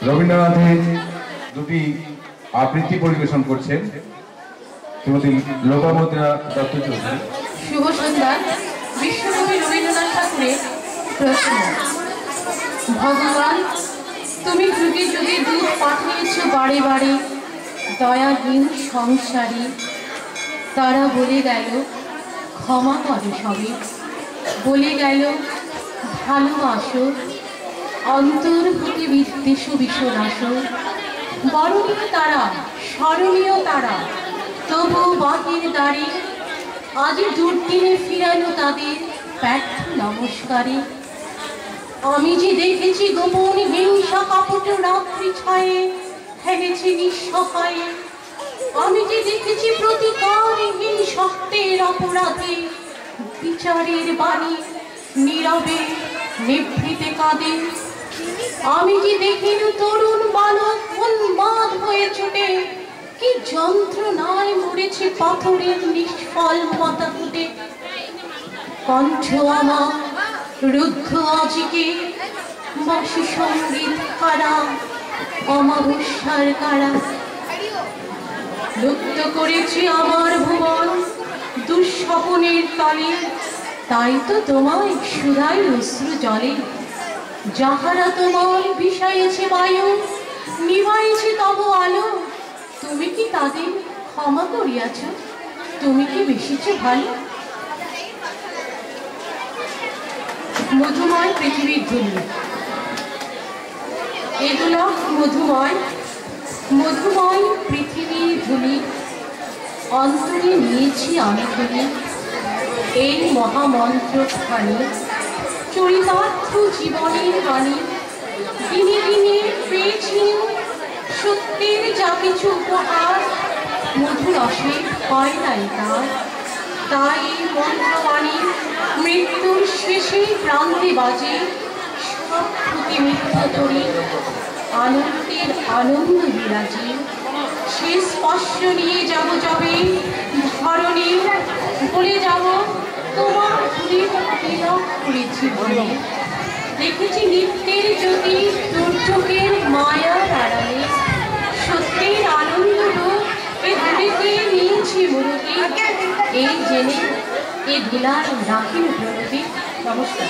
রবীন্দ্রনাথের দুটি আবৃত্তি পরিবেশন করছেন শ্রীমতী লোপামুদ্রা দত্ত চৌধুরী। শুভ সন্ধ্যা। বিশ্বকবি রবীন্দ্রনাথ ঠাকুরের প্রশ্ন। ভগবান, তুমি যুগে যুগে দুধ পাঠিয়েছ বাড়ি বাড়ি দয়াহীন সংসারী। তারা বলে গেল ক্ষমা করো সবে, বলে গেল ভালোবাসো, অন্তর্ভূতি বিদ্বেষ বিশ্বনাশ। বরণীয় তারা, স্মরণীয় তারা, তবু বাহির দাঁড়ি আজ দুর্দিনে ফিরানো তাদের ব্যর্থ নমস্কারে। আমি যে দেখেছি গোপন হিংসা কাপট রাত্রি ছায়ে হেগেছি নিঃসহায়ে। আমি যে দেখেছি প্রতিকারহীন সত্যের অপরাধে বিচারের বাণী নীরবে নিভৃতে কাঁদে। আমি যে দেখিল তরুণ বালক উন্মাদ হয়ে ছুটে কি যন্ত্রণায় মরেছে পাথরের নিষ্ফল পাতা ফুটে। কণ্ঠ আমার রুদ্ধ আজিকে বাসি সঙ্গীত কারা অমাবস্যার কারা। লুপ্ত করেছি আমার ভুবন দুঃস্বপনের তলে, তাই তো তোমায় সুধাই অশ্রু জলে। যাহারা তোমার বিষাইছে বায়ু নিভাইছে তব আলো, তুমি কি তাদের ক্ষমা করিয়াছ? তুমি কি বেশিছ ভালো? মধুময় পৃথিবীর ধুলি। এগুলো মধুময় মধুময় পৃথিবীর ধুলি অন্তরে নিয়েছি আমি ধুলি। এই মহামন্ত্রখানি চরিতার্থ জীবনের বাণী। দিনে দিনে পেয়েছি সত্যের যা কিছু উপহার, মধুরসে হয় নাই তার। তাই এই মন্ত্রবাণী মৃত্যুর শেষে প্রান্তে বাজে সব প্রতি মিথ্যা তরি আনন্দের আনন্দ বিরাজে। সে স্পর্শ নিয়ে যাব যবে ধরণী, বলে যাব তোমার ধুলির তিলক করেছি বলে। দেখেছি নিত্যের জ্যোতি দুর্যোগের মায়ার আড়ালে, সত্যের আনন্দ রূপ এ ধুলিতে নিয়েছি মুরতি। এই জেনে এ বিলার রাখিন প্রণতি। নমস্কার।